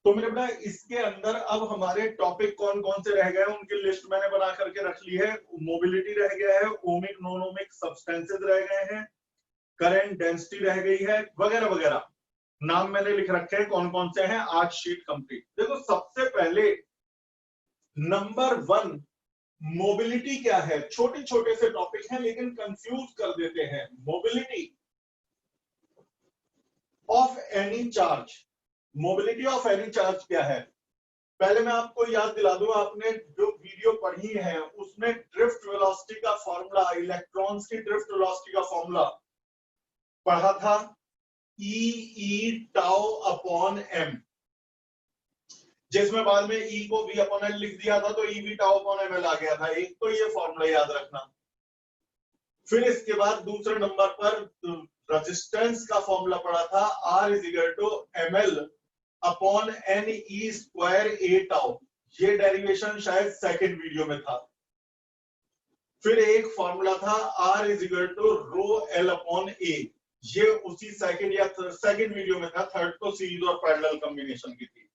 तो मेरे बेटा इसके अंदर अब हमारे टॉपिक कौन कौन से रह गए हैं उनकी लिस्ट मैंने बना करके रख ली है। मोबिलिटी रह गया है, ओमिक नॉन ओमिक सब्सटेंसेस रह गए हैं, करंट डेंसिटी रह गई है, वगैरह वगैरह नाम मैंने लिख रखे हैं कौन कौन से हैं। आज शीट कंप्लीट। देखो सबसे पहले नंबर 1 मोबिलिटी क्या है। छोटे छोटे से टॉपिक हैं लेकिन कंफ्यूज कर देते हैं। Mobility of any charge, mobility of any charge क्या है। पहले मैं आपको याद दिला दूं, आपने जो वीडियो पढ़ी है उसमें ड्रिफ्ट वेलोसिटी का फॉर्मूला, इलेक्ट्रॉन्स की ड्रिफ्ट वेलोसिटी का फॉर्मूला पढ़ा था, ई टाउ अपॉन एम, जिसमें बाद में ई को वी अपॉन एल लिख दिया था तो e v tau upon m l आ गया था। एक तो ये फॉर्मूला याद रखना। फिर इसके बाद दूसरे नंबर पर रेजिस्टेंस का फॉर्मूला पढ़ा था, R is equal to M L upon N E square A tau. ये डेरिवेशन शायद सेकंड वीडियो में था। फिर एक फॉर्मूला था R is equal to rho l upon a, ये उसी सेकंड या सेकंड वीडियो में था। थर्ड तो सीरीज और पैरेलल कॉम्बिनेशन की थी।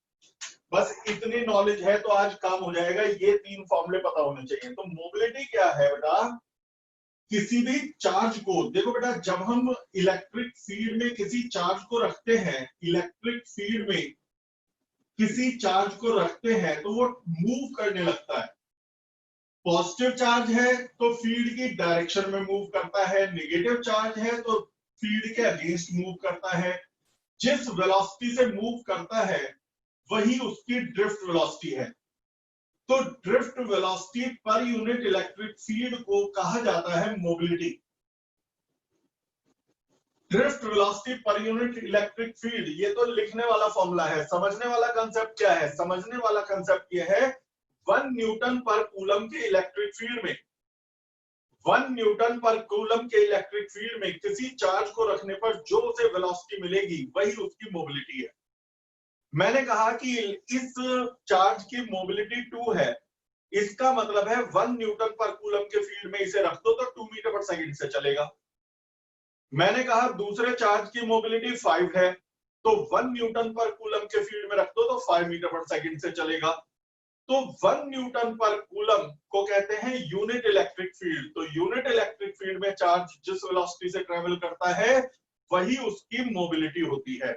बस इतनी नॉलेज है तो आज काम हो जाएगा। ये 3 फॉर्मूले पता होने चाहिए। तो मोबिलिटी क्या है बेटा, किसी भी चार्ज को, देखो बेटा जब हम इलेक्ट्रिक फील्ड में किसी चार्ज को रखते हैं, इलेक्ट्रिक फील्ड में किसी चार्ज को रखते हैं तो वो मूव करने लगता है। पॉजिटिव चार्ज है तो फील्ड की डायरेक्शन में मूव करता है, नेगेटिव चार्ज है तो फील्ड के अगेंस्ट मूव करता है। जिस वेलोसिटी से मूव करता है वही उसकी ड्रिफ्ट वेलोसिटी है। तो ड्रिफ्ट वेलोसिटी पर यूनिट इलेक्ट्रिक फील्ड को कहा जाता है मोबिलिटी। ड्रिफ्ट वेलोसिटी पर यूनिट इलेक्ट्रिक फील्ड, ये तो लिखने वाला फॉर्मूला है। समझने वाला कंसेप्ट क्या है, समझने वाला कंसेप्ट ये है 1 न्यूटन पर कूलम के इलेक्ट्रिक फील्ड में, 1 न्यूटन पर कूलम के इलेक्ट्रिक फील्ड में किसी चार्ज को रखने पर जो उसे वेलोसिटी मिलेगी वही उसकी मोबिलिटी है। मैंने कहा कि इस चार्ज की मोबिलिटी 2 है, इसका मतलब है 1 न्यूटन पर कूलम के फील्ड में इसे रख दो तो 2 मीटर पर सेकंड से चलेगा। मैंने कहा दूसरे चार्ज की मोबिलिटी 5 है, तो 1 न्यूटन पर कूलम के फील्ड में रख दो तो 5 मीटर पर सेकंड से चलेगा। तो 1 न्यूटन पर कूलम को कहते हैं यूनिट इलेक्ट्रिक फील्ड। तो यूनिट इलेक्ट्रिक फील्ड में चार्ज जिस वेलोसिटी से ट्रेवल करता है वही उसकी मोबिलिटी होती है।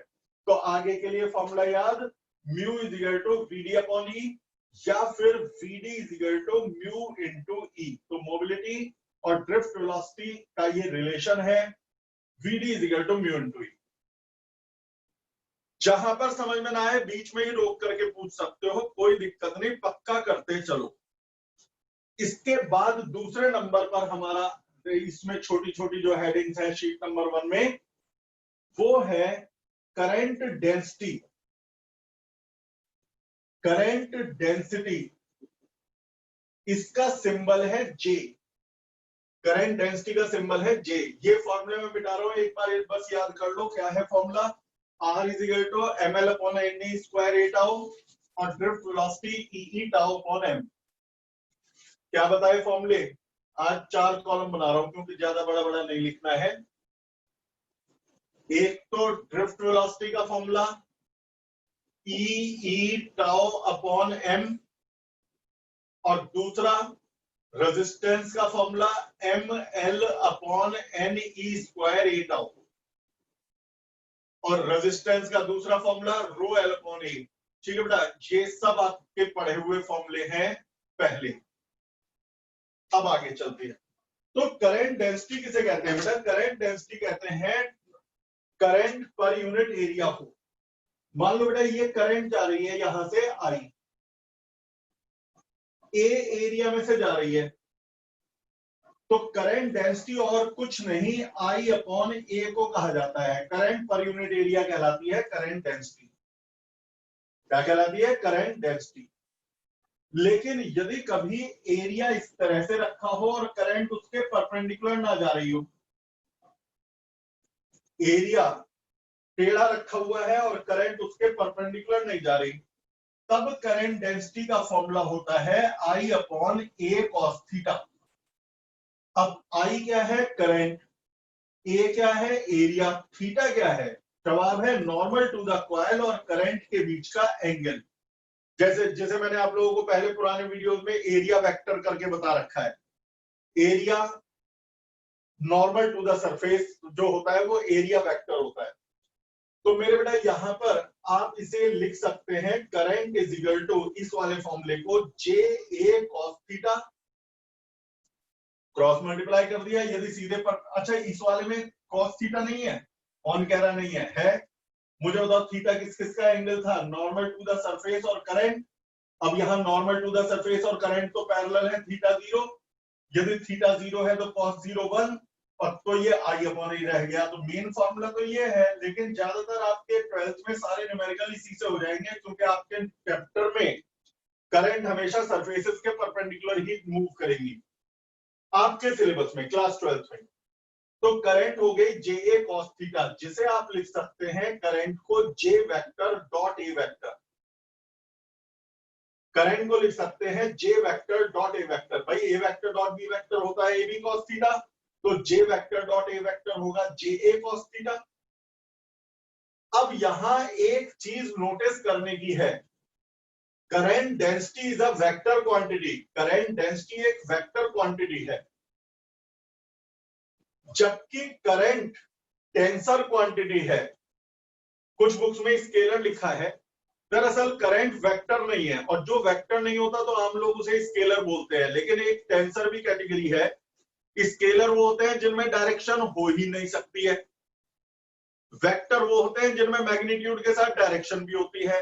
तो आगे के लिए फॉर्मूला याद, mu is equal to vd upon e या फिर vd is equal to mu into e. तो मोबिलिटी और ड्रिफ्ट वेलोसिटी का ये रिलेशन है, vd is equal to mu into e. जहां पर समझ में ना आए बीच में ही रोक करके पूछ सकते हो, कोई दिक्कत नहीं, पक्का करते चलो। इसके बाद दूसरे नंबर पर हमारा, इसमें छोटी छोटी जो हेडिंग्स है शीट नंबर 1 में, वो है करंट डेंसिटी। करंट डेंसिटी इसका सिंबल है जे। करंट डेंसिटी का सिंबल है जे। ये फॉर्मूले में बिठा रहा हूं, एक बार बस याद कर लो क्या है formula. R is equal to M L upon N E square A tau और drift velocity E tau upon M. क्या बताए फॉर्मूले, आज 4 कॉलम बना रहा हूं क्योंकि ज्यादा बड़ा बड़ा नहीं लिखना है। एक तो ड्रिफ्ट वेलोसिटी का formula e tau upon M, और दूसरा रेजिस्टेंस का formula m L upon N E square ए टाउ, और रेजिस्टेंस का दूसरा formula rho l upon a. ठीक है बेटा, ये सब आपके पढ़े हुए फॉर्मूले हैं पहले। अब आगे चलते हैं। तो करंट डेंसिटी किसे कहते हैं बेटा, करंट डेंसिटी कहते हैं करंट पर यूनिट एरिया को। मान लो बेटा ये करंट जा रही है यहां से आई, ए एरिया में से जा रही है, तो करंट डेंसिटी और कुछ नहीं आई अपॉन ए को कहा जाता है। करंट पर यूनिट एरिया कहलाती है करंट डेंसिटी। क्या कहलाती है, करंट डेंसिटी। लेकिन यदि कभी एरिया इस तरह से रखा हो और करंट उसके परपेंडिकुलर ना जा रही हो, एरिया टेढ़ा रखा हुआ है और करंट उसके परपेंडिकुलर नहीं जा रही, तब करंट डेंसिटी का फॉर्मूला होता है आई अपॉन ए कॉस थीटा। अब आई क्या है, करंट, ए क्या है, एरिया, थीटा क्या है, जवाब है नॉर्मल टू द कॉइल और करंट के बीच का एंगल। जैसे जैसे मैंने आप लोगों को पहले पुराने वीडियोस में एरिया वेक्टर करके बता रखा है, area normal to the surface जो होता है वो एरिया वेक्टर होता है। तो मेरे बेटा यहां पर आप इसे लिख सकते हैं करंट इज इक्वल टू, इस वाले फॉर्मूले को जे a cos theta, cross multiply कर दिया। यदि सीधे पर, अच्छा इस वाले में कॉस थीटा नहीं है, ऑन कह रहा नहीं है? मुझे बताओ थीटा किस किस का एंगल था? नॉर्मल टू द सरफेस और करंट। अब यहाँ नॉर्मल टू द सरफेस और करंट तो पैरेलल है, थीटा जीरो। यदि थीटा जीरो है तो कॉस जीरो वन, और तो ये आई अपॉन ए रह गया। तो मेन फॉर्मूला तो ये है, लेकिन ज्यादातर आपके 12th में सारे न्यूमेरिकल इसी से हो जाएंगे, क्योंकि आपके चैप्टर में करंट हमेशा सरफेसेस के परपेंडिकुलर ही मूव करेंगी आपके सिलेबस में, क्लास 12th में। तो करंट हो गई जे ए कॉस थीटा, जिसे आप लिख सकते हैं करंट को j vector dot a vector, current को लिख सकते हैं j vector dot a vector. भाई a vector dot b vector होता है ए बी कॉस थीटा, तो j vector dot a vector होगा जे ए कॉस थीटा। अब यहां एक चीज नोटिस करने की है, current density is a vector quantity, current density एक वेक्टर क्वांटिटी है, जबकि करंट टेंसर क्वांटिटी है। कुछ बुक्स में स्केलर लिखा है, दरअसल करंट वेक्टर नहीं है, और जो वेक्टर नहीं होता तो हम लोग उसे स्केलर बोलते हैं। लेकिन एक टेंसर भी कैटेगरी है, स्केलर वो होते हैं जिनमें डायरेक्शन हो ही नहीं सकती है, वेक्टर वो होते हैं जिनमें मैग्नीट्यूड के साथ डायरेक्शन भी होती है,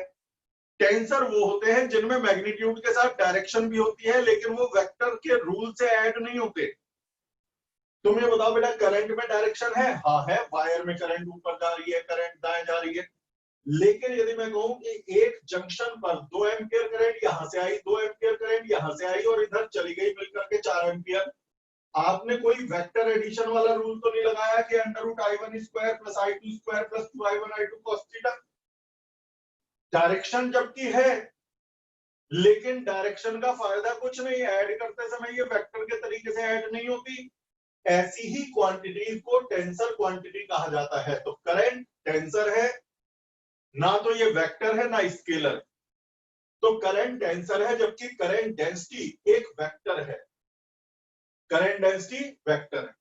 टेंसर वो होते हैं जिनमें मैग्नीट्यूड के साथ डायरेक्शन भी होती है लेकिन वो वेक्टर के रूल से ऐड नहीं होते। तुम ये बताओ बेटा, करंट में डायरेक्शन है? हाँ है, वायर में करंट ऊपर जा रही है, करंट दाएं जा रही है। लेकिन यदि मैं कहूं कि एक जंक्शन पर 2 एम्पियर करंट यहां से आई, 2 एम्पियर करंट यहां से आई और इधर चली गई मिलकर के 4 एम्पियर, आपने कोई वेक्टर एडिशन वाला रूल तो नहीं लगाया कि under root i1 square plus i2 square plus 2i1 i2 cos theta. Direction जबकि है, लेकिन डायरेक्शन का फायदा कुछ नहीं, ऐड करते समय ये वेक्टर के तरीके से ऐड नहीं होती। ऐसी ही क्वांटिटीज को टेंसर क्वांटिटी कहा जाता है। तो करंट टेंसर है, ना तो ये वेक्टर है ना स्केलर। तो करंट टेंसर है, जबकि करंट डेंसिटी एक वेक्टर है, करंट डेंसिटी वेक्टर है।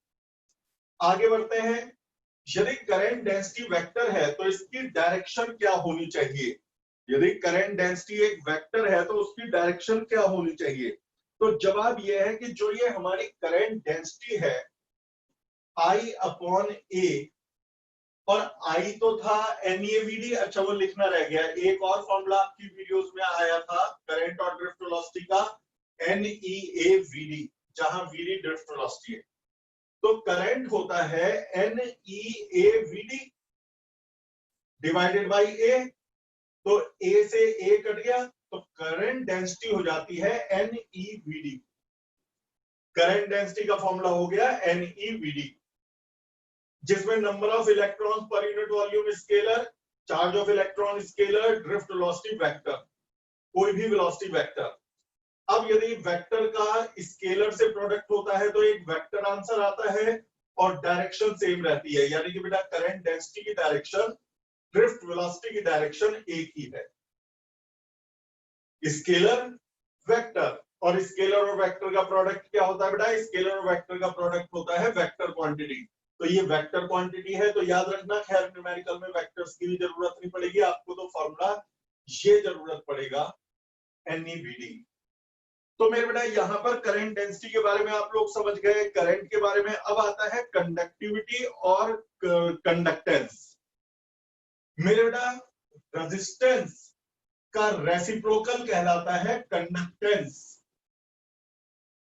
आगे बढ़ते हैं, यदि करंट डेंसिटी वेक्टर है तो इसकी डायरेक्शन क्या होनी चाहिए? यदि करंट डेंसिटी एक वेक्टर है तो उसकी डायरेक्शन क्या होनी चाहिए? तो जवाब यह है कि जो ये हमारी करंट डेंसिटी है I अपॉन ए, और I तो था NEAVD, अच्छा वो लिखना रह गया। एक और फॉर्मूला आपकी वीडियोस में आया था करंट और ड्रिफ्ट वेलोसिटी का, NEAVD, जहां VD ड्रिफ्ट वेलोसिटी है। तो करंट होता है NEAVD डिवाइडेड बाई A, तो A से A कट गया तो करंट डेंसिटी हो जाती है NEVD। करंट डेंसिटी का फॉर्मूला हो गया NEVD, जिसमें number of electrons per unit volume scalar, charge of electron scalar, drift velocity vector, कोई भी वेलोसिटी वेक्टर। अब यदि वेक्टर का स्केलर से प्रोडक्ट होता है तो एक वेक्टर आंसर आता है और डायरेक्शन सेम रहती है, यानी कि बेटा करंट डेंसिटी की डायरेक्शन ड्रिफ्ट वेलोसिटी की डायरेक्शन एक ही है। स्केलर वेक्टर, और स्केलर और वेक्टर का प्रोडक्ट क्या होता है बेटा? स्केलर और वेक्टर का प्रोडक्ट होता है वेक्टर क्वांटिटी। तो ये वेक्टर क्वांटिटी है, तो याद रखना। खैर न्यूमेरिकल में वेक्टर्स की भी जरूरत नहीं पड़ेगी आपको, तो फॉर्मूला ये जरूरत पड़ेगा NEVD। तो मेरे बेटा यहाँ पर करंट डेंसिटी के बारे में आप लोग समझ गए, करंट के बारे में। अब आता है कंडक्टिविटी और कंडक्टेंस। मेरे बेटा रेजिस्टेंस का रेसिप्रोकल कहलाता है कंडक्टेंस,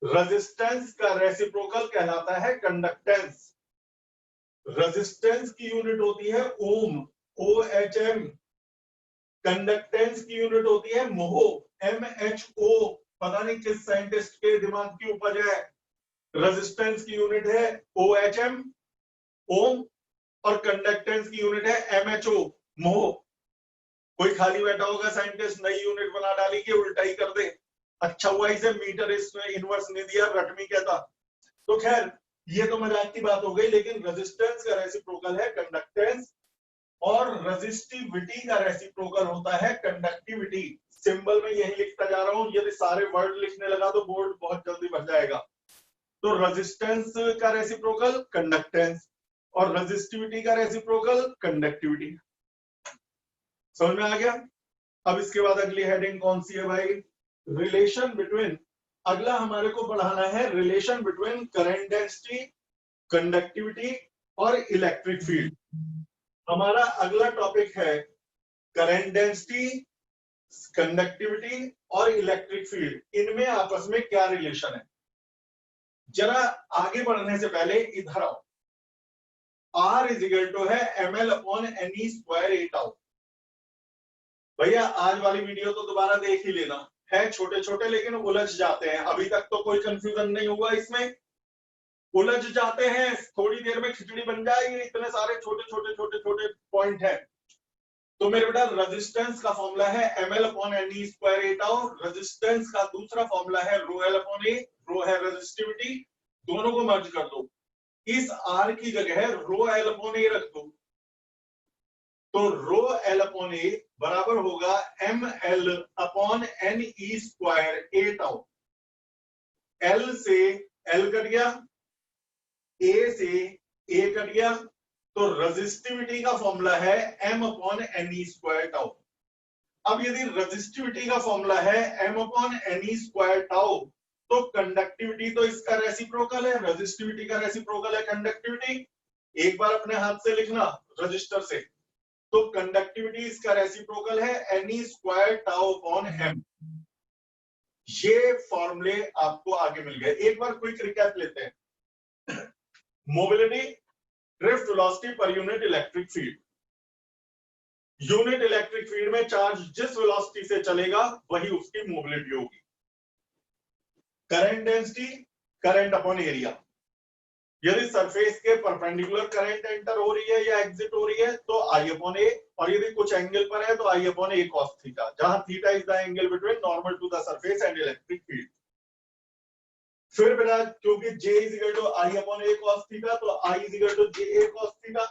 रेजिस्टेंस का रेसिप्रोकल कहलाता है कंडक्टेंस। रेजिस्टेंस की यूनिट होती है ओम, OHM। कंडक्टेंस की यूनिट होती है मोहो, MHO। पता नहीं किस साइंटिस्ट के दिमाग की उपज है। रेजिस्टेंस की यूनिट है OHM, ओम, और कंडक्टेंस की यूनिट है MHO, मोहो। कोई खाली बैठा होगा साइंटिस्ट, नई यूनिट बना डाली कि उल्टा ही कर दे। अच्छा हुआ इसे मीटर इसमें इनवर्स नहीं दिया, रटमी कहता। तो खैर ये तो मजाक की बात हो गई, लेकिन रेजिस्टेंस का रेसिप्रोकल है कंडक्टेंस, और रेजिस्टिविटी का रेसिप्रोकल होता है कंडक्टिविटी। सिंबल में यही लिखता जा रहा हूं, यदि सारे वर्ड लिखने लगा तो बोर्ड बहुत जल्दी भर जाएगा। तो रेजिस्टेंस का रेसिप्रोकल कंडक्टेंस और रेजिस्टिविटी का रेसिप्रोकल कंडक्टिविटी। समझ में आ गया? अब इसके बाद अगली हेडिंग कौन सी है भाई? Relation between. अगला हमारे को बढ़ाना है relation between current density, conductivity और इलेक्ट्रिक फील्ड। हमारा अगला टॉपिक है करंट डेंसिटी, कंडक्टिविटी और इलेक्ट्रिक फील्ड, इनमें आपस में क्या रिलेशन है। जरा आगे बढ़ने से पहले इधर आओ। R इज इक्वल टू है ml अपॉन ne स्क्वायर ए टाउ। भैया आज वाली वीडियो तो दोबारा देख ही लेना, है छोटे छोटे लेकिन उलझ जाते हैं। अभी तक तो कोई कंफ्यूजन नहीं हुआ इसमें, उलझ जाते हैं, थोड़ी देर में खिचड़ी बन जाएगी, इतने सारे छोटे छोटे छोटे छोटे पॉइंट हैं। तो मेरे बेटा रेजिस्टेंस का फॉर्मूला है ml अपॉन ne स्क्वायर ए टाउ। रेजिस्टेंस का दूसरा फॉर्मूला है रो एल अपॉन ए, रो है रेजिस्टिविटी, दोनों को मर्ज कर दो। इस R की जगह रो एल अपॉन ए रख दो, तो रो एल अपॉन ए बराबर होगा ml अपॉन ne स्क्वायर ए टाउ। L से L कट गया, A से A कट गया, तो रेजिस्टिविटी का फॉर्मूला है m upon ne square tau. अब यदि रेजिस्टिविटी का फॉर्मूला है m upon ne square tau, तो कंडक्टिविटी तो इसका रेसिप्रोकल है, रेजिस्टिविटी का रेसिप्रोकल है कंडक्टिविटी। एक बार अपने हाथ से लिखना रजिस्टर से, तो कंडक्टिविटी इसका रेसिप्रोकल है ne square tau upon m। ये फॉर्मूले आपको आगे मिल गए। एक बार क्विक रिकैप लेते हैं। मोबिलिटी, ड्रिफ्ट वेलोसिटी पर unit electric field. Unit electric field में चार्ज जिस वेलोसिटी से चलेगा वही उसकी मोबिलिटी होगी। Current density, current upon area. यदि सरफेस के परपेंडिकुलर करंट एंटर हो रही है या एग्जिट हो रही है तो I अपॉन ए, और यदि कुछ एंगल पर है तो I upon a cos theta, जहां theta is the angle between normal to the surface and electric field. फिर बेटा क्योंकि J is equal to I upon a cos theta, तो I is equal to j a cos theta,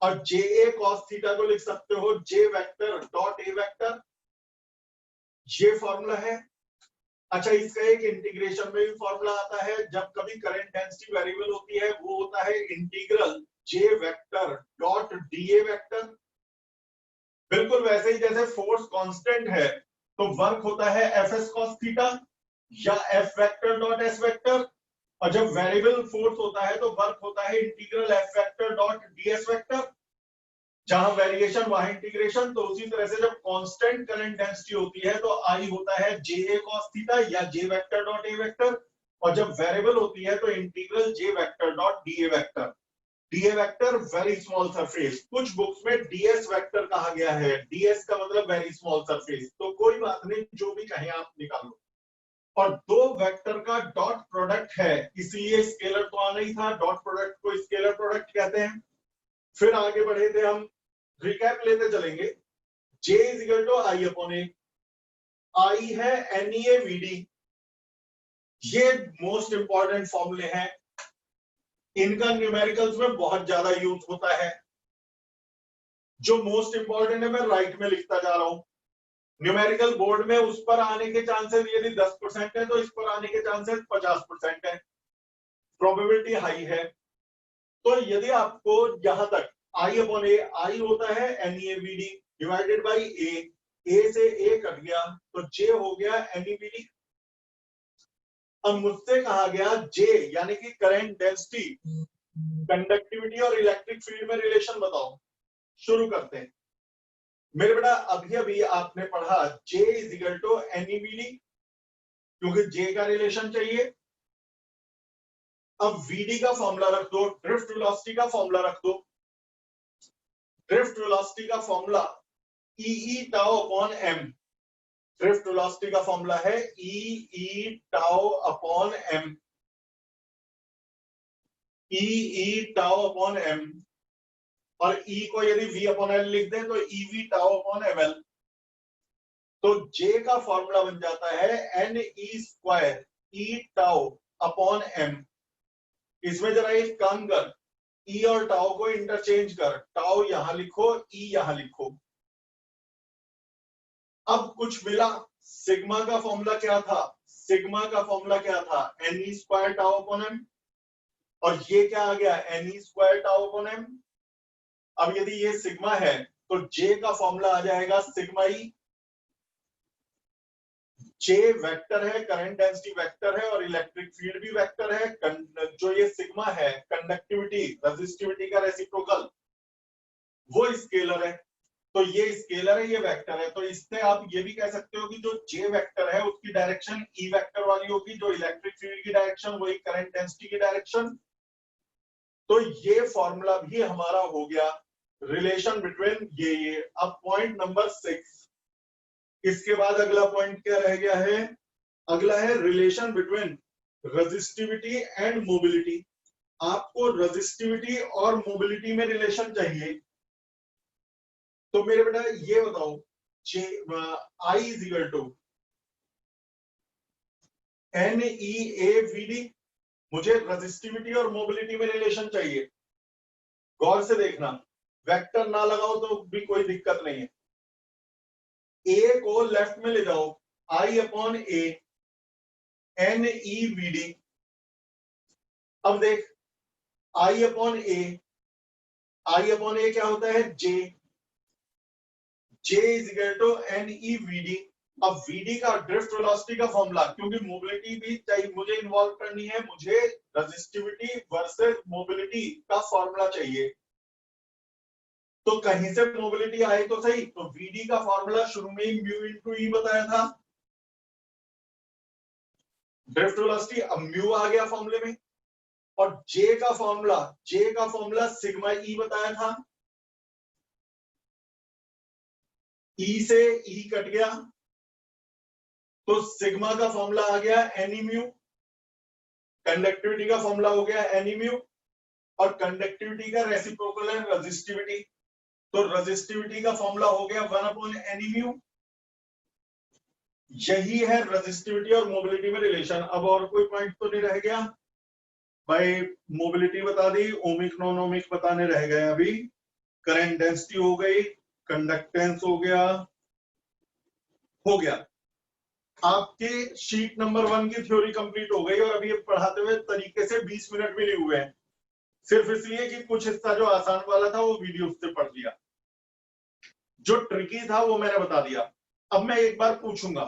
और j a cos theta को लिख सकते हो J vector dot a vector. ये फॉर्मूला है। अच्छा, इसका एक इंटीग्रेशन में भी फॉर्मूला आता है। जब कभी करंट डेंसिटी वेरिएबल होती है वो होता है integral J vector dot DA vector. बिल्कुल वैसे ही जैसे फोर्स कांस्टेंट है तो वर्क होता है Fs cos थीटा या F vector dot S vector, और जब वेरिएबल फोर्स होता है तो वर्क होता है integral F vector dot ds vector. जहां वेरिएशन वहां इंटीग्रेशन। तो उसी तरह से जब कांस्टेंट करंट डेंसिटी होती है तो I होता है JA cos थीटा या J vector dot A vector, और जब वेरिएबल होती है तो integral J vector dot DA vector. DA vector very small surface, कुछ बुक्स में DS वेक्टर कहा गया है। DS का मतलब वेरी स्मॉल सरफेस, तो कोई बात नहीं, जो भी कहें आप निकाल लो। और दो वेक्टर का डॉट प्रोडक्ट है, इसलिए स्केलर तो आना ही था, डॉट प्रोडक्ट को स्केलर प्रोडक्ट कहते हैं। फिर आगे बढ़े थे हम, रिकैप लेते चलेंगे। J is equal to I upon A, I है NEAVD। ये मोस्ट इंपॉर्टेंट फॉर्मूले हैं, इनका न्यूमेरिकल्स में बहुत ज्यादा यूज होता है। जो मोस्ट इंपॉर्टेंट है मैं राइट में लिखता जा रहा हूं। न्यूमेरिकल बोर्ड में उस पर आने के चांसेस यदि 10% है तो इस पर आने के चांसेस 50% है, प्रोबेबिलिटी हाई है। तो यदि आपको यहां तक I अपॉन ए, आई होता है NEAVD डिवाइडेड बाई ए से ए कट गया तो J हो गया NEBD। अब मुझसे कहा गया J यानी कि करंट डेंसिटी, कंडक्टिविटी और इलेक्ट्रिक फील्ड में रिलेशन बताओ। शुरू करते हैं। मेरे बेटा अभी अभी आपने पढ़ा J is equal to NEBD, क्योंकि J का रिलेशन चाहिए। अब VD का फॉर्मूला रख दो, ड्रिफ्ट वेलोसिटी का फॉर्मूला रख दो। ड्रिफ्ट वेलोसिटी का formula E tau upon m। Drift velocity का फॉर्मूला है E tau upon m, E tau upon m, और E को यदि V अपॉन L लिख दें तो EV टाउ अपॉन ml। तो J का फॉर्मूला बन जाता है NE square E tau upon m। इसमें जरा एक काम कर, ई और टाउ को इंटरचेंज कर, टाउ यहां लिखो, ई यहां लिखो। अब कुछ मिला, सिग्मा का फॉर्मूला क्या था, सिग्मा का फॉर्मूला क्या था, N square tau upon M, और ये क्या आ गया, N square tau upon M. अब यदि ये सिग्मा है तो जे का फॉर्मूला आ जाएगा सिग्मा ई। जे वेक्टर है, करंट डेंसिटी वेक्टर है और इलेक्ट्रिक फील्ड भी वेक्टर है। जो ये सिग्मा है कंडक्टिविटी रेजिस्टिविटी का रेसिप्रोकल, वो स्केलर है, तो ये स्केलर है, ये वेक्टर है। तो इससे आप ये भी कह सकते हो कि जो जे वेक्टर है उसकी डायरेक्शन ई वेक्टर वाली होगी, जो इलेक्ट्रिक फील्ड की डायरेक्शन वही करंट डेंसिटी की डायरेक्शन। तो ये फॉर्मूला भी हमारा हो गया रिलेशन बिटवीन ये। अब पॉइंट नंबर 6, इसके बाद अगला पॉइंट क्या रह गया है, अगला है relation between resistivity and mobility. आपको रेजिस्टिविटी और मोबिलिटी में रिलेशन चाहिए, तो मेरे बेटा ये बताओ, I is equal to n e a v d. मुझे रेजिस्टिविटी और मोबिलिटी में रिलेशन चाहिए। गौर से देखना, वेक्टर ना लगाओ तो भी कोई दिक्कत नहीं है। ए को लेफ्ट में ले जाओ, आई upon A N e v d. अब देख, आई अपॉन ए, आई अपॉन ए क्या होता है, j, j is equal to n e v d. अब वीडी का ड्रिफ्ट वेलोसिटी का फॉर्मूला, क्योंकि मोबिलिटी भी चाहिए मुझे इन्वॉल्व करनी है, मुझे रेजिस्टिविटी वर्सेस मोबिलिटी का फॉर्मूला चाहिए। तो कहीं से मोबिलिटी आए तो सही, तो वीडी का फॉर्मूला शुरू में ही म्यू इंटू ई बताया था, ड्रिफ्ट वेलोसिटी। अब म्यू आ गया फॉर्मूले में, और जे का फॉर्मूला सिग्मा ई बताया था, ई से ई कट गया तो सिग्मा का फॉर्मूला आ गया एनी म्यू, कंडक्टिविटी का फॉर्मूला हो गया एनी म्यू, और कंडक्टिविटी का रेसिप्रोकल है रेजिस्टिविटी, तो रेजिस्टिविटी का फॉर्मूला हो गया 1 अपॉन एनी म्यू। यही है रेजिस्टिविटी और मोबिलिटी में रिलेशन। अब और कोई पॉइंट तो नहीं रह गया भाई, मोबिलिटी बता दी, ओमिक नॉन ओमिक बताने रह गए अभी। करंट डेंसिटी हो गई, कंडक्टेंस हो गया, हो गया। आपके शीट नंबर 1 की थ्योरी कंप्लीट हो गई, और अभी पढ़ाते हुए तरीके से 20 मिनट भी नहीं हुए हैं, सिर्फ इसलिए कि कुछ हिस्सा जो आसान वाला था वो वीडियो से पढ़ लिया, जो ट्रिकी था वो मैंने बता दिया। अब मैं एक बार पूछूंगा,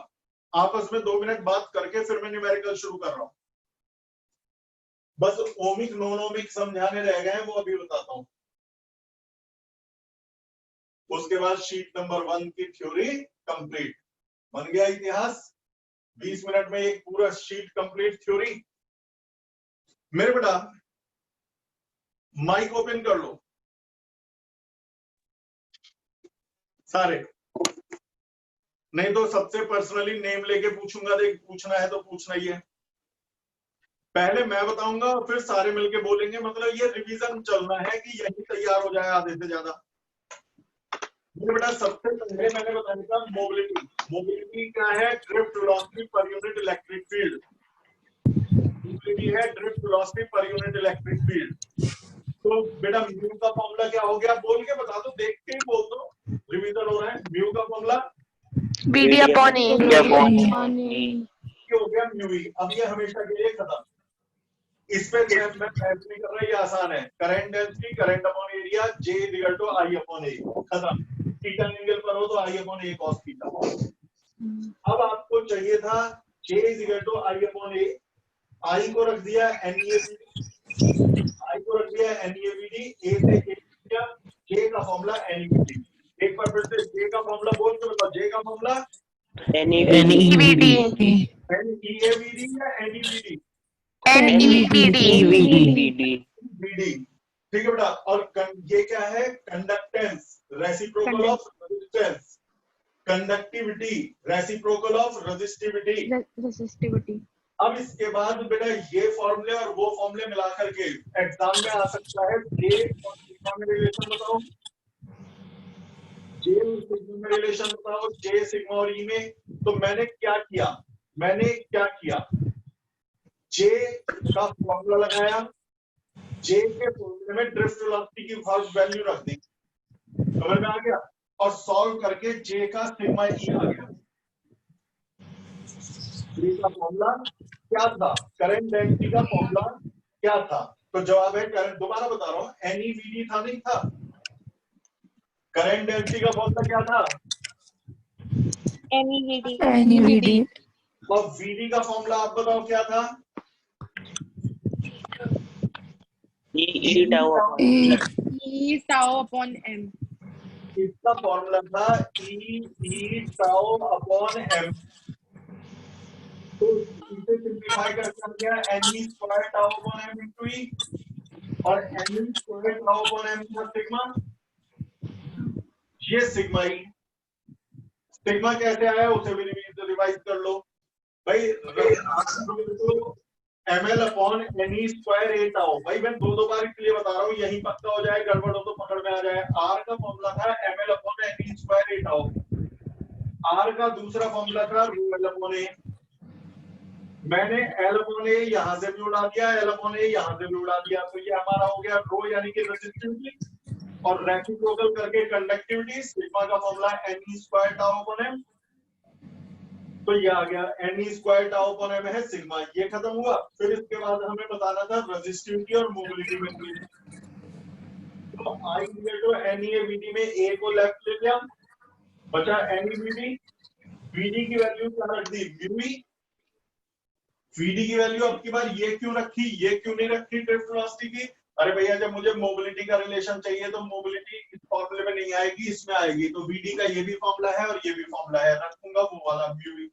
आपस में 2 मिनट बात करके फिर मैं न्यूमेरिकल शुरू कर रहा हूं। बस ओमिक नॉन ओमिक समझाने रह गए, वो अभी बताता हूं। उसके बाद शीट नंबर 1 की थ्योरी कंप्लीट, बन गया इतिहास। 20 मिनट में एक पूरा शीट कंप्लीट थ्योरी। मेरे बेटा माइक ओपन कर लो सारे, नहीं तो सबसे पर्सनली नेम लेके पूछूंगा, देख पूछना है तो पूछना ही है। पहले मैं बताऊंगा और फिर सारे मिलके बोलेंगे, मतलब ये रिवीजन चलना है कि यही तैयार हो जाए आधे से ज्यादा। मेरे बेटा सबसे पहले मैंने बताया था मोबिलिटी। मोबिलिटी क्या है, ड्रिफ्ट वेलोसिटी पर यूनिट इलेक्ट्रिक फील्ड। मोबिलिटी है ड्रिफ्ट वेलोसिटी पर यूनिट इलेक्ट्रिक फील्ड। तो बेटा म्यू का फॉर्मूला क्या हो गया, बोल के बता दो, देख के ही बोल दो, रिवीजन हो रहा है। म्यू का फॉर्मूला वीडी अपॉन ए हो गया म्यू ई। अब ये हमेशा के लिए खत्म, इस पे मैं बहस नहीं कर रहा, ये आसान है। Current density current upon area j is equal to I upon a, खत्म। थीटा एंगल पर हो तो I upon a cos theta. अब आपको चाहिए था j is equal to I upon a, I को रख दिया एनईएवीडी, आई को रख दिया एनईएवीडी, ए से ए किया, जे का फॉर्मूला एनईवीडी। एक बार फिर से जे का फॉर्मूला बोल के बताओ, जे का फॉर्मूला एनईवीडी एनईएवीडी या एनईवीडी, एनईवीडी ठीक है बेटा। और ये क्या है, conductance reciprocal of resistance, conductivity reciprocal of resistivity. अब इसके बाद बेटा ये फॉर्मूले और वो फॉर्मूले मिला करके एग्जाम में आ सकता है। जे और सिग्मा में रिलेशन बताओ, जे और सिग्मा में रिलेशन बताओ, जे सिग्मा और ई में। तो मैंने क्या किया, जे का फॉर्मूला लगाया, जे के फॉर्मूले में ड्रिफ्ट वेलोसिटी की फर्स्ट वैल्यू रख दी, समझ में आ गया, और सॉल्व करके जे का सिग्मा ई आ गया। जे का फॉर्मूला क्या था, करंट डेंसिटी का फॉर्मूला क्या था? तो जवाब है करंट, दोबारा बता रहा हूं, एनईवीडी था, नहीं था? करंट डेंसिटी का फॉर्मूला क्या था? NEVD और वीडी का फॉर्मूला आप बताओ क्या था? E tau upon E E tau upon m. इसका फॉर्मूला था ई टाउ अपॉन एम। तो इसे सिंप्लीफाई करके हम गया N E square tau upon m into e, और एन ई स्क्वायर टाउ अपॉन एम का सिग्मा, ये सिग्मा ई। सिग्मा कैसे आया उसे भी रिवाइज कर लो भाई, ml upon N E square ए टाउ। भाई मैं दो बार इसलिए बता रहा हूँ, यही पक्का हो जाए, गड़बड़ हो तो पकड़ में आ जाए। आर का फॉर्मूला था ml upon N E square ए टाउ, आर का दूसरा फॉर्मूला था रो एल अपॉन ए। मैंने एल अपॉन ए यहां से भी उड़ा दिया, एल अपॉन ए यहां से भी उड़ा दिया, तो ये हमारा हो गया रो यानी कि रेजिस्टिविटी, और रेसिप्रोकल करके कंडक्टिविटी। सिग्मा का फॉर्मूला एन ई स्क्वायर टाउ अपॉन एम, तो ये आ गया N E square tau upon M है सिग्मा। ये खत्म हुआ। फिर इसके बाद हमें बताना था रेजिस्टिविटी और मोबिलिटी में रिलेशन। तो I equal to n e vd में ए को लेफ्ट ले लिया, बचा एन ई वीडी। वीडी की वैल्यू क्या रख दी, म्यू ई। वीडी की वैल्यू अब की बार ये क्यों रखी, ये क्यों नहीं रखी ड्रिफ्ट वेलोसिटी की? अरे भैया जब मुझे मोबिलिटी का रिलेशन चाहिए तो मोबिलिटी इस फॉर्मूले में नहीं आएगी, इसमें आएगी। तो वीडी का ये भी फॉर्मूला है और ये भी फॉर्मूला है, रखूंगा वो वाला म्यू ई।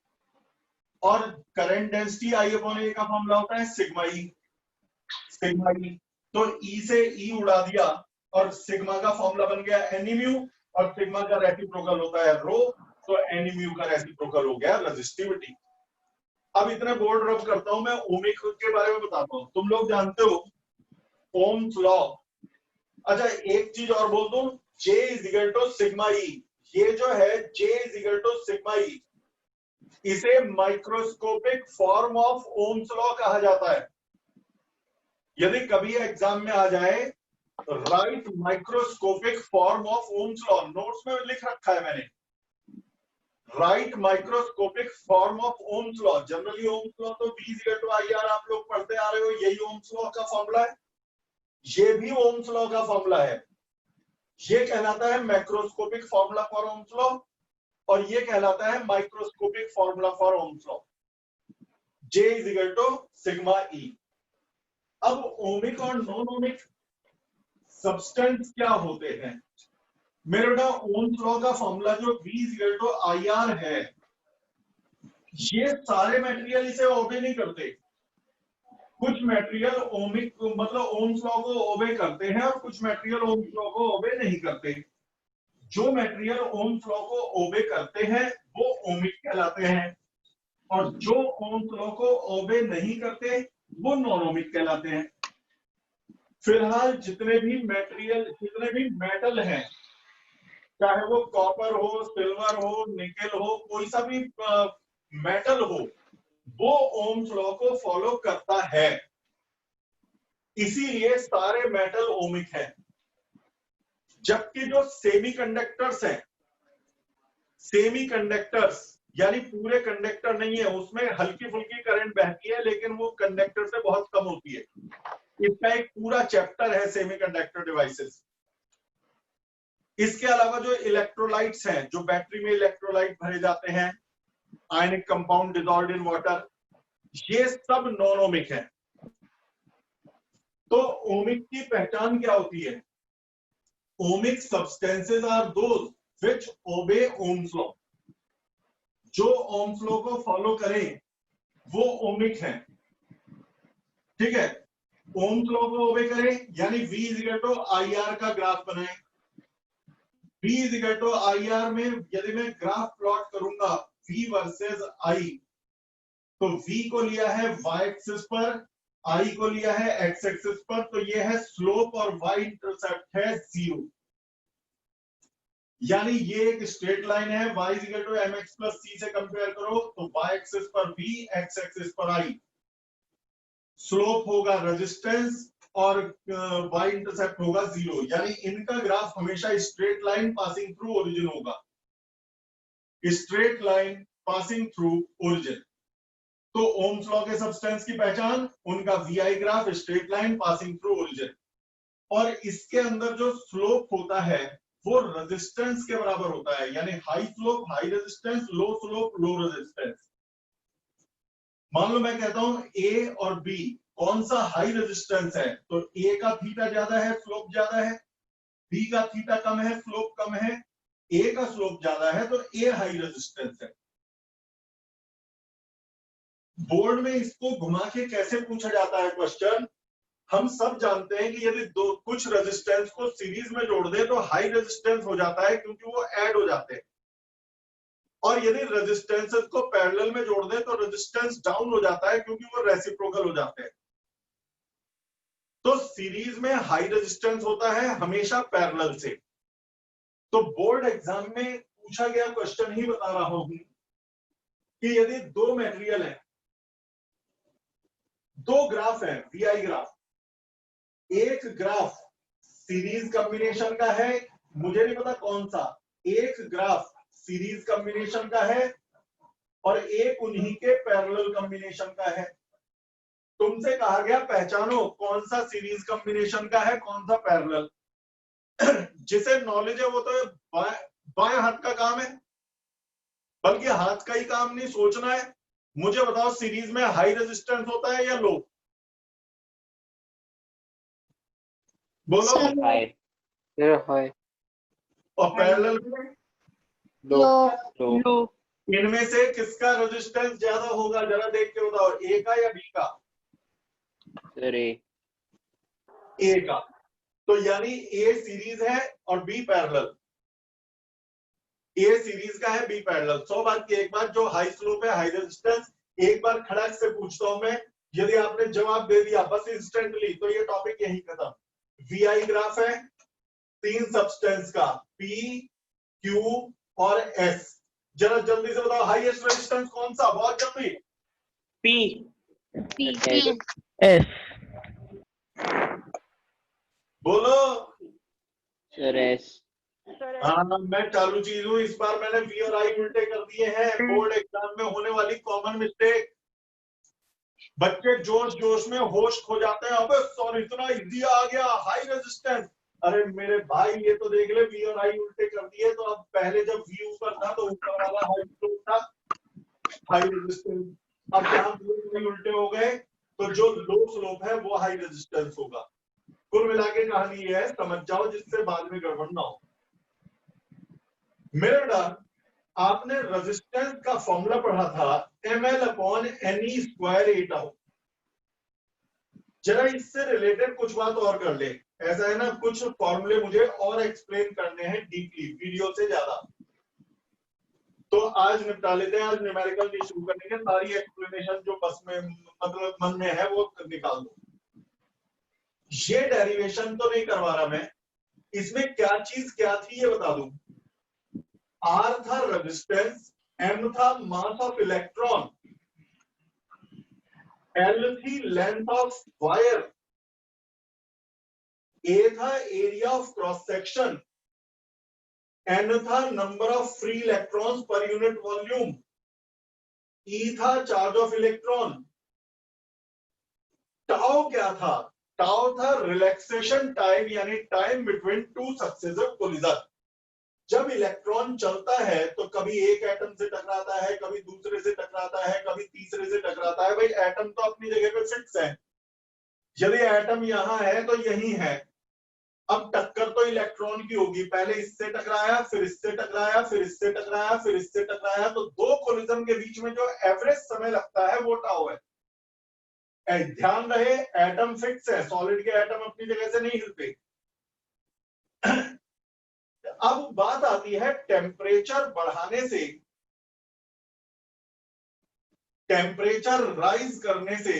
और करंट डेंसिटी आई अपॉन ए का फॉर्मूला होता है सिग्मा ई, सिग्मा ई। तो ई से ई उड़ा दिया और सिग्मा का फॉर्मूला बन गया एनी म्यू, और सिग्मा का रेसिप्रोकल होता है रो, तो एनी म्यू का रेसिप्रोकल हो गया रेजिस्टिविटी। अब इतने बोर्ड रब करता हूं, मैं ओमिक के बारे में बताता हूं। तुम लोग जानते हो ओम्स लॉ। अच्छा एक चीज और बोल दूं, J is equal to sigma e. ये जो है J is equal to sigma e, इसे microscopic form of Ohm's law कहा जाता है। यदि कभी एग्जाम में आ जाए write microscopic form of Ohm's law, notes में लिख रखा है मैंने, write microscopic form of Ohm's law. Generally Ohm's law तो V इक्वल टू IR आप लोग पढ़ते आ रहे हो, यही ओम्स लॉ का फॉर्मूला है, ये भी ओम्स लॉ का फॉर्मूला है। ये कहलाता है macroscopic formula for Ohm's law, और ये कहलाता है microscopic formula for Ohm's law. J is equal to sigma E. अब ओमिक और नॉन ओमिक सब्सटेंस क्या होते हैं? मेरे बेटा ओम्स लॉ का फॉर्मूला जो V is equal to IR है, ये सारे मटेरियल इसे ओबे नहीं करते। कुछ मटेरियल ओमिक मतलब ओम्स लॉ को ओबे करते हैं और कुछ मटेरियल ओम्स लॉ को ओबे नहीं करते। जो मटेरियल ओम्स लॉ को ओबे करते हैं वो ओमिक कहलाते हैं, और जो ओम्स लॉ को ओबे नहीं करते वो नॉन ओमिक कहलाते हैं। फिलहाल जितने भी मटेरियल, जितने भी मेटल हैं, चाहे वो कॉपर हो, सिल्वर हो, निकेल हो, कोई सा भी मेटल हो, वो ओम्स लॉ को फॉलो करता है, इसीलिए सारे मेटल ओमिक हैं। जबकि जो सेमीकंडक्टर्स हैं, सेमीकंडक्टर्स यानी पूरे कंडक्टर नहीं है, उसमें हल्की फुल्की करंट बहती है लेकिन वो कंडक्टर से बहुत कम होती है। इसका एक पूरा चैप्टर है सेमीकंडक्टर डिवाइसेस। इसके अलावा जो इलेक्ट्रोलाइट्स हैं, जो बैटरी में इलेक्ट्रोलाइट भरे जाते हैं, ionic compound dissolved in water, ये सब नॉन ओमिक है। तो ओमिक की पहचान क्या होती है? Ohmic substances are those which obey Ohm's law. जो ओम्स लॉ को फॉलो करें वो ओमिक है, ठीक है। ओम्स लॉ को ओबे करें यानी V is equal to IR का ग्राफ बनाएं। V is equal to IR में यदि मैं ग्राफ प्लॉट करूंगा V वर्सेस I, तो V को लिया है y एक्सिस पर, I को लिया है x एक्सिस पर, तो ये है स्लोप और y इंटरसेप्ट है 0। यानी ये एक स्ट्रेट लाइन है, y is equal to mx plus c से कंपेयर करो तो y एक्सिस पर V, x एक्सिस पर I। स्लोप होगा रेजिस्टेंस और y इंटरसेप्ट होगा 0, यानी इनका ग्राफ हमेशा straight line passing through origin होगा, straight line passing through origin. तो ओम्स लॉ के सब्सटेंस की पहचान, उनका VI graph straight line passing through origin, और इसके अंदर जो स्लोप होता है वो रेजिस्टेंस के बराबर होता है, यानी हाई स्लोप हाई रेजिस्टेंस, लो स्लोप लो रेजिस्टेंस। मान लो मैं कहता हूं ए और बी कौन सा हाई रेजिस्टेंस है, तो ए का थीटा ज्यादा है स्लोप ज्यादा है, बी का थीटा कम है स्लोप कम है, ए का स्लोप ज्यादा है तो ए हाई रेजिस्टेंस है। बोर्ड में इसको घुमा के कैसे पूछा जाता है क्वेश्चन, हम सब जानते हैं कि यदि दो कुछ रेजिस्टेंस को सीरीज में जोड़ दे तो हाई रेजिस्टेंस हो जाता है क्योंकि वो ऐड हो जाते हैं, और यदि रेजिस्टेंसेस को पैरेलल में जोड़ दे तो रेजिस्टेंस डाउन हो जाता है क्योंकि वो रेसिप्रोकल हो जाते हैं। तो सीरीज में हाई रेजिस्टेंस होता है हमेशा पैरेलल से। तो बोर्ड एग्जाम में पूछा गया क्वेश्चन ही बता रहा हूं कि यदि दो मटेरियल है, दो ग्राफ है वीआई ग्राफ, एक ग्राफ सीरीज कॉम्बिनेशन का है, मुझे नहीं पता कौन सा, एक ग्राफ सीरीज कॉम्बिनेशन का है और एक उन्हीं के पैरेलल कॉम्बिनेशन का है। तुमसे कहा गया पहचानो कौन सा सीरीज कॉम्बिनेशन का है कौन सा पैरेलल। जिसे नॉलेज है वो तो बाएं हाथ का काम है, बल्कि हाथ का ही काम नहीं सोचना है। मुझे बताओ सीरीज में हाई रेजिस्टेंस होता है या लो, बोलो। हाई और पैरेलल में लो। इनमें से किसका रेजिस्टेंस ज्यादा होगा जरा देख के बताओ, ए का या बी का? ए का। तो यानी ए सीरीज है और बी पैरेलल, ए सीरीज का है बी पैरेलल। 100 बात की एक बात, जो हाई स्लोप है हाई रेजिस्टेंस, एक बार खड़क से पूछता हूं मैं, यदि आपने जवाब दे दिया बस इंस्टेंटली तो ये टॉपिक यही खत्म। वीआई ग्राफ है तीन सब्सटेंस का, पी क्यू और एस, जरा जल्दी से बताओ हाईएस्ट रेजिस्टेंस कौन सा, बहुत जल्दी। पी एस बोलो। Sir S. हाँ मैं चालू चीज हूँ, इस बार मैंने वी और आई उल्टे कर दिए हैं। बोर्ड एग्जाम में होने वाली कॉमन मिस्टेक, बच्चे जोश जोश में होश खो जाते हैं, अबे सर इतना इजी आ गया हाई रेजिस्टेंस। अरे मेरे भाई ये तो देख ले वी और आई उल्टे कर दिए, तो अब पहले जब वी ऊपर था तो ऊपर वाला हाई स्लोप था हाई रेजिस्टेंस, अब जहां वी उल्टे हो गए तो जो लो स्लोप है वो हाई रेजिस्टेंस होगा। कुल मिला के कहानी ये है, समझ जाओ जिससे बाद में गड़बड़ ना हो। मेरे बेटा आपने रेजिस्टेंस का फॉर्मूला पढ़ा था ml/ne²/8। जरा इससे रिलेटेड कुछ बात और कर ले, ऐसा है ना कुछ फॉर्मूले मुझे और एक्सप्लेन करने हैं डीपली वीडियो से ज्यादा, तो आज निपटा लेते हैं। आज न्यूमेरिकल नहीं शुरू करेंगे, सारी एक्सप्लेनेशन जो बस में मतलब मन में है वो निकाल दो। ये डेरिवेशन तो नहीं करवा रहा मैं, इसमें क्या चीज क्या थी ये बता दूं। R था रेजिस्टेंस, M था मास ऑफ इलेक्ट्रॉन, L थी लेंथ ऑफ वायर, A था area of cross section, N था number of free electrons per unit volume, E था चार्ज ऑफ इलेक्ट्रॉन, टाउ क्या था, टाउ था रिलैक्सेशन टाइम यानी time between two successive collision. जब electron चलता है तो कभी एक एटम से टकराता है, कभी दूसरे से टकराता है, कभी तीसरे से टकराता है। भाई एटम तो अपनी जगह पे फिक्स है, यदि एटम यहां है तो यही है। अब टक्कर तो इलेक्ट्रॉन की होगी, पहले इससे टकराया फिर इससे टकराया फिर इससे टकराया फिर इससे टकराया, तो दो कोलिजन के बीच में जो एवरेज समय लगता है वो टाउ है। ध्यान रहे एटम फिक्स है, सॉलिड के एटम अपनी जगह से नहीं हिलते। अब बात आती है टेम्परेचर बढ़ाने से, टेम्परेचर राइज करने से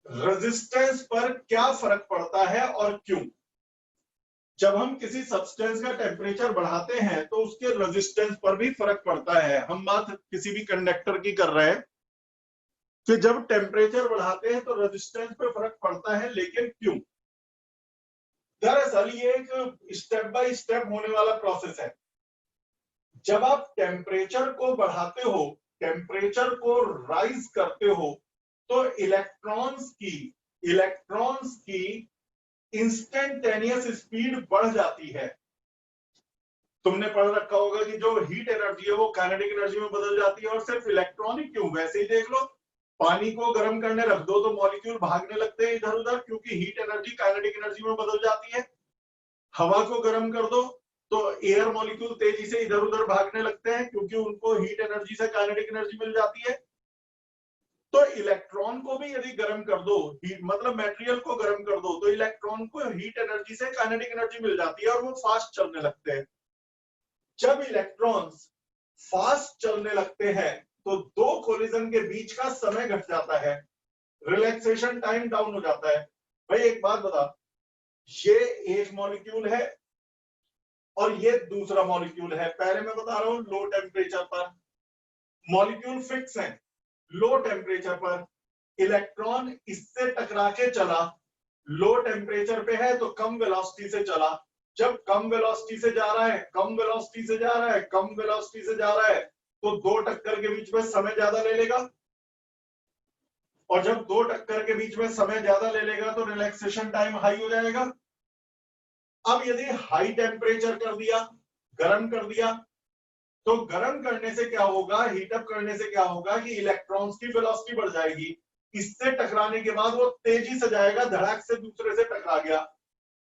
रेजिस्टेंस पर क्या फर्क पड़ता है और क्यों। जब हम किसी सब्सटेंस का टेम्परेचर बढ़ाते हैं तो उसके रेजिस्टेंस पर भी फर्क पड़ता है। हम बात किसी भी कंडक्टर की कर रहे हैं, कि जब टेम्परेचर बढ़ाते हैं तो रेजिस्टेंस पे फर्क पड़ता है, लेकिन क्यों? दरअसल ये एक स्टेप बाय स्टेप होने वाला प्रोसेस है। जब आप टेम्परेचर को बढ़ाते हो, टेम्परेचर को राइज करते हो, तो इलेक्ट्रॉन्स की इंस्टेंटेनियस स्पीड बढ़ जाती है। तुमने पढ़ रखा होगा कि जो हीट एनर्जी है वो काइनेटिक एनर्जी में बदल जाती है, और सिर्फ इलेक्ट्रॉनिक क्यों, वैसे ही देख लो, पानी को गर्म करने रख दो तो मॉलिक्यूल भागने लगते हैं इधर उधर, क्योंकि हीट एनर्जी काइनेटिक एनर्जी में बदल जाती है। हवा को गर्म कर दो तो एयर मॉलिक्यूल तेजी से इधर उधर भागने लगते हैं, क्योंकि उनको हीट एनर्जी से काइनेटिक एनर्जी मिल जाती है। तो इलेक्ट्रॉन को भी यदि गर्म कर दो, मतलब मटेरियल को गर्म कर दो, तो इलेक्ट्रॉन को हीट एनर्जी से काइनेटिक एनर्जी मिल जाती है और वो फास्ट चलने लगते हैं। जब इलेक्ट्रॉन्स फास्ट चलने लगते हैं तो दो कोलिजन के बीच का समय घट जाता है, रिलैक्सेशन टाइम डाउन हो जाता है। भाई एक बात बता, ये एक मॉलिक्यूल है और ये दूसरा मॉलिक्यूल है। पहले मैं बता रहा हूं लो टेम्परेचर पर मॉलिक्यूल फिक्स है, लो टेम्परेचर पर इलेक्ट्रॉन इससे टकरा के चला, लो टेम्परेचर पे है तो कम वेलोसिटी से चला। जब कम वेलोसिटी से जा रहा है, कम वेलोसिटी से जा रहा है, कम वेलोसिटी से जा रहा है, तो दो टक्कर के बीच में समय ज्यादा ले लेगा, और जब दो टक्कर के बीच में समय ज्यादा ले लेगा तो रिलैक्सेशन टाइम हाई हो जाएगा। अब यदि हाई टेम्परेचर कर दिया, गर्म कर दिया, तो गर्म करने से क्या होगा, हीटअप करने से क्या होगा कि इलेक्ट्रॉन्स की वेलोसिटी बढ़ जाएगी। इससे टकराने के बाद वो तेजी से जाएगा, धड़ाक से दूसरे से टकरा गया,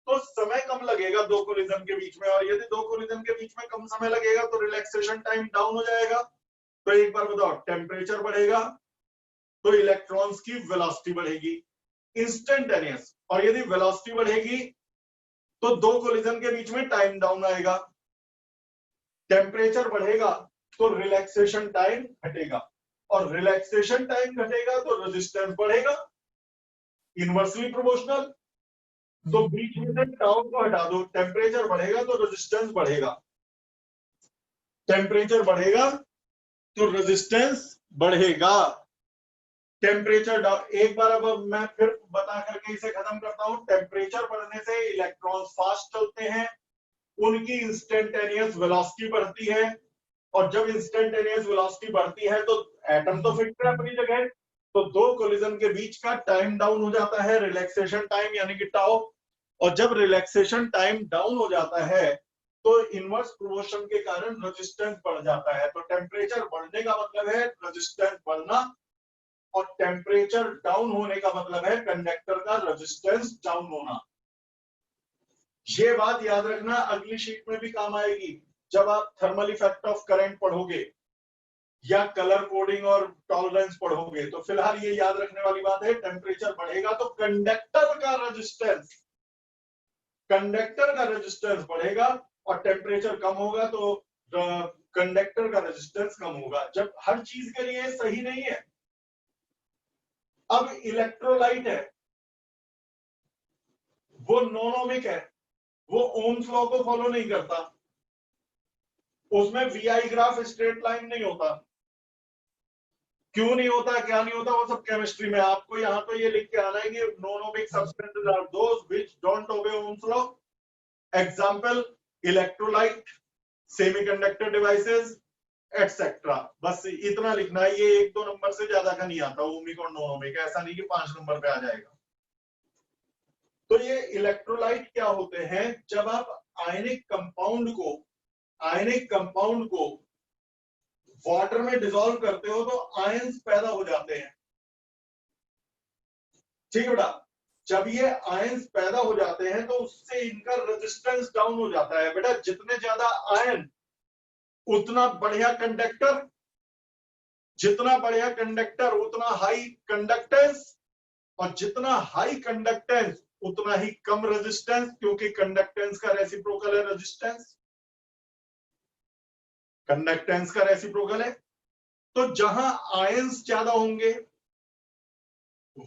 तो समय कम लगेगा दो कोलिजन के बीच में, और यदि दो कोलिजन के बीच में कम समय लगेगा तो रिलैक्सेशन टाइम डाउन हो जाएगा। तो एक बार बताओ, टेम्परेचर बढ़ेगा तो इलेक्ट्रॉन्स की वेलोसिटी बढ़ेगी इंस्टेंटेनियस, और यदि वेलोसिटी बढ़ेगी तो दो कोलिजन के बीच में टाइम डाउन आएगा। टेम्परेचर बढ़ेगा तो रिलैक्सेशन टाइम घटेगा, और रिलैक्सेशन टाइम घटेगा तो रेजिस्टेंस बढ़ेगा, इनवर्सली प्रोपोर्शनल। तो बीच में से टाउ को हटा दो, टेम्परेचर बढ़ेगा तो रेजिस्टेंस बढ़ेगा, टेम्परेचर बढ़ेगा तो रेजिस्टेंस बढ़ेगा। टेम्परेचर एक बार अब मैं फिर बता करके इसे खत्म करता हूं। टेम्परेचर बढ़ने से इलेक्ट्रॉन्स फास्ट चलते हैं, उनकी इंस्टेंटेनियस वेलोसिटी बढ़ती है, और जब इंस्टेंटेनियस वेलोसिटी बढ़ती है तो एटम तो फिक्स है अपनी जगह, तो दो कोलिजन के बीच का टाइम डाउन हो जाता है, रिलैक्सेशन टाइम यानी कि टाउ। और जब रिलैक्सेशन टाइम डाउन हो जाता है तो इनवर्स प्रोपोर्शन के कारण रेजिस्टेंस बढ़ जाता है। तो टेम्परेचर बढ़ने का मतलब है रेजिस्टेंस बढ़ना, और टेम्परेचर डाउन होने का मतलब है कंडक्टर का रेजिस्टेंस डाउन होना। ये बात याद रखना, अगली शीट में भी काम आएगी जब आप थर्मल इफेक्ट ऑफ करंट पढ़ोगे या कलर कोडिंग और टॉलरेंस पढ़ोगे। तो फिलहाल ये याद रखने वाली बात है, टेम्परेचर बढ़ेगा तो कंडक्टर का रेजिस्टेंस बढ़ेगा, और टेम्परेचर कम होगा तो कंडक्टर का रेजिस्टेंस कम होगा। जब हर चीज के लिए सही नहीं है। अब इलेक्ट्रोलाइट है, वो नॉन-ओमिक है, वो ओम्स लॉ को फॉलो नहीं करता, उसमें वीआई ग्राफ स्ट्रेट लाइन नहीं होता। क्यों नहीं होता, क्या नहीं होता, वो सब केमिस्ट्री में। आपको यहाँ तो ये लिख के आना है कि non-ohmic substances are those which don't obey Ohm's law. Example electrolyte, semiconductor devices etcetera. बस इतना लिखना है, ये 1-2 नंबर से ज्यादा का नहीं आता ओमिक और नॉन ओमिक, ऐसा नहीं कि 5 नंबर पे आ जाएगा। तो ये इलेक्ट्रोलाइट क्या होते हैं, जब आप आयनिक कंपाउंड को वाटर में डिसॉल्व करते हो तो आयंस पैदा हो जाते हैं। ठीक है बेटा, जब ये आयंस पैदा हो जाते हैं तो उससे इनका रेजिस्टेंस डाउन हो जाता है। बेटा जितने ज्यादा आयन उतना बढ़िया कंडक्टर, जितना बढ़िया कंडक्टर उतना हाई कंडक्टेंस, और जितना हाई कंडक्टेंस उतना ही कम रेजिस्टेंस, क्योंकि कंडक्टेंस का रेसिप्रोकल है रेजिस्टेंस, कंडक्टेंस का रेसिप्रोकल है। तो जहां आयंस ज्यादा होंगे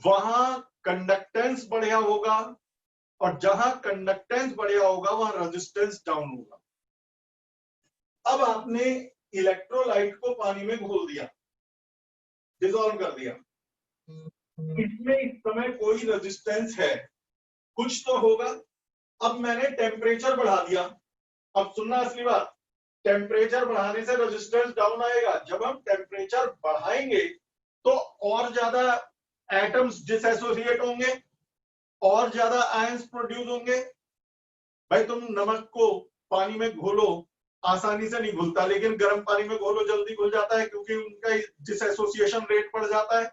वहां कंडक्टेंस बढ़िया होगा, और जहां कंडक्टेंस बढ़िया होगा वहां रेजिस्टेंस डाउन होगा। अब आपने इलेक्ट्रोलाइट को पानी में घोल दिया, डिसॉल्व कर दिया, इसमें इस समय कोई रेजिस्टेंस है, कुछ तो होगा। अब मैंने टेम्परेचर बढ़ा दिया। अब सुनना असली बात, टेम्परेचर बढ़ाने से रेजिस्टेंस डाउन आएगा। जब हम टेम्परेचर बढ़ाएंगे तो और ज्यादा एटम्स डिसएसोसिएट होंगे, और ज्यादा आयंस प्रोड्यूस होंगे। भाई तुम नमक को पानी में घोलो, आसानी से नहीं घुलता, लेकिन गर्म पानी में घोलो जल्दी घुल जाता है, क्योंकि उनका डिसएसोसिएशन रेट बढ़ जाता है।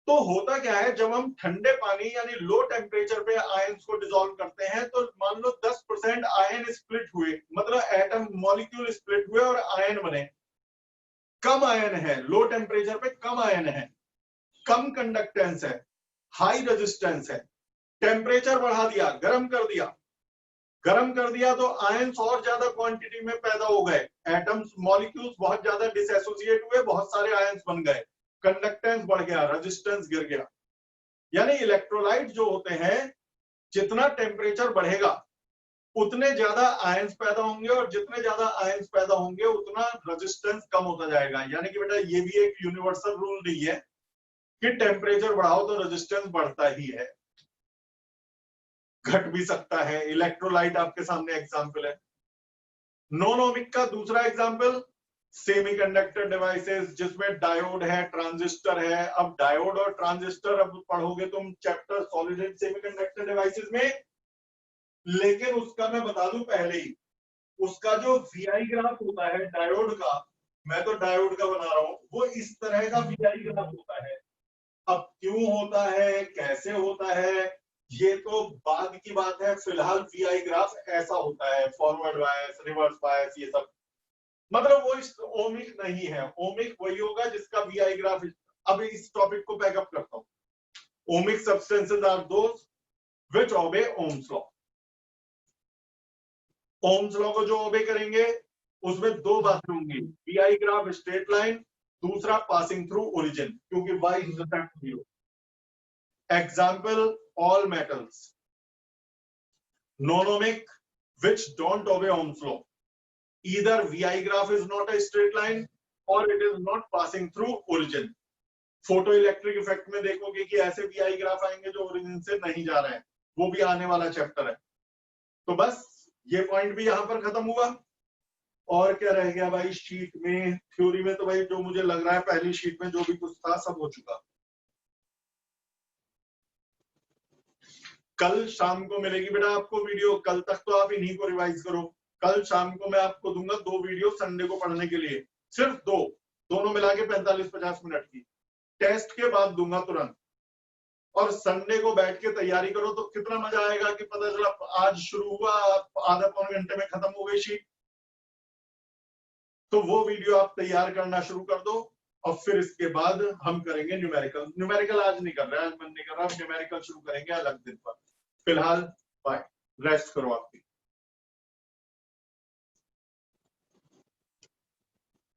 तो होता क्या है, जब हम ठंडे पानी यानी लो टेम्परेचर पे आयंस को डिसॉल्व करते हैं, तो मान लो 10% आयन स्प्लिट हुए, मतलब एटम मॉलिक्यूल स्प्लिट हुए और आयन बने। कम आयन है, लो टेम्परेचर पे कम आयन है, कम कंडक्टेंस है, हाई रेजिस्टेंस है। टेम्परेचर बढ़ा दिया, गर्म कर दिया, गर्म कर दिया तो आयंस और ज्यादा क्वांटिटी में पैदा हो गए, एटम्स मॉलिक्यूल्स बहुत ज्यादा डिसएसोसिएट हुए, बहुत सारे आयंस बन गए, कंडक्टेंस बढ़ गया, रेजिस्टेंस गिर गया। यानी इलेक्ट्रोलाइट जो होते हैं, जितना टेम्परेचर बढ़ेगा उतने ज्यादा आयंस पैदा होंगे, और जितने ज्यादा आयंस पैदा होंगे उतना रेजिस्टेंस कम होता जाएगा। यानी कि बेटा ये भी एक यूनिवर्सल रूल नहीं है कि टेम्परेचर बढ़ाओ तो रेजिस्टेंस बढ़ता ही है, घट भी सकता है। इलेक्ट्रोलाइट आपके सामने एग्जांपल है। नॉन ओमिक का दूसरा एग्जांपल सेमीकंडक्टर डिवाइसेस, जिसमें डायोड है, ट्रांजिस्टर है। अब डायोड और ट्रांजिस्टर अब पढ़ोगे तुम chapter solid and semiconductor devices में, लेकिन उसका मैं बता दूं पहले ही, उसका जो वीआई ग्राफ होता है डायोड का, मैं तो डायोड का बना रहा हूं, वो इस तरह का वीआई ग्राफ होता है। अब क्यों होता है, कैसे होता है, ये तो बाद की बात है। फिलहाल वीआई ग्राफ ऐसा होता है, फॉरवर्ड बायस, रिवर्स बायस, ये सब, मतलब वो इस ओमिक नहीं है। ओमिक वही होगा जिसका वीआई ग्राफ। अब इस टॉपिक को बैकअप करता हूं। Ohmic substances are those which obey Ohm's law. Ohm's law को जो ओबे करेंगे उसमें दो बातें होंगी, वीआई ग्राफ स्ट्रेट लाइन, दूसरा पासिंग थ्रू ओरिजिन, क्योंकि y is the fact zero. Example all metals. Non-ohmic which don't obey Ohm's law. Either VI graph is not a straight line or it is not passing through origin. Photoelectric effect में देखोगे कि ऐसे VI graph आएंगे जो origin से नहीं जा रहे हैं, वो भी आने वाला चैप्टर है। तो बस ये पॉइंट भी यहां पर खत्म हुआ। और क्या रह गया भाई शीट में, थ्योरी में तो भाई जो मुझे लग रहा है पहली शीट में जो भी कुछ था सब हो चुका। कल शाम को मिलेगी बेटा आपको वीडियो, कल तक तो आप इन्हीं को रिवाइज करो। कल शाम को मैं आपको दूंगा 2 वीडियो संडे को पढ़ने के लिए, सिर्फ 2, दोनों मिला के 45-50 मिनट की, टेस्ट के बाद दूंगा तुरंत। और संडे को बैठ के तैयारी करो तो कितना मजा आएगा कि पता चला आज शुरू हुआ, आधा पौने घंटे में खत्म हो गई शीट। तो वो वीडियो आप तैयार करना शुरू कर दो, और फिर इसके बाद हम करेंगे न्यूमेरिकल। न्यूमेरिकल आज नहीं कर रहे हैं, आज मन नहीं कर रहा, न्यूमेरिकल शुरू करेंगे अलग दिन पर। फिलहाल बाय, रेस्ट करो आपकी।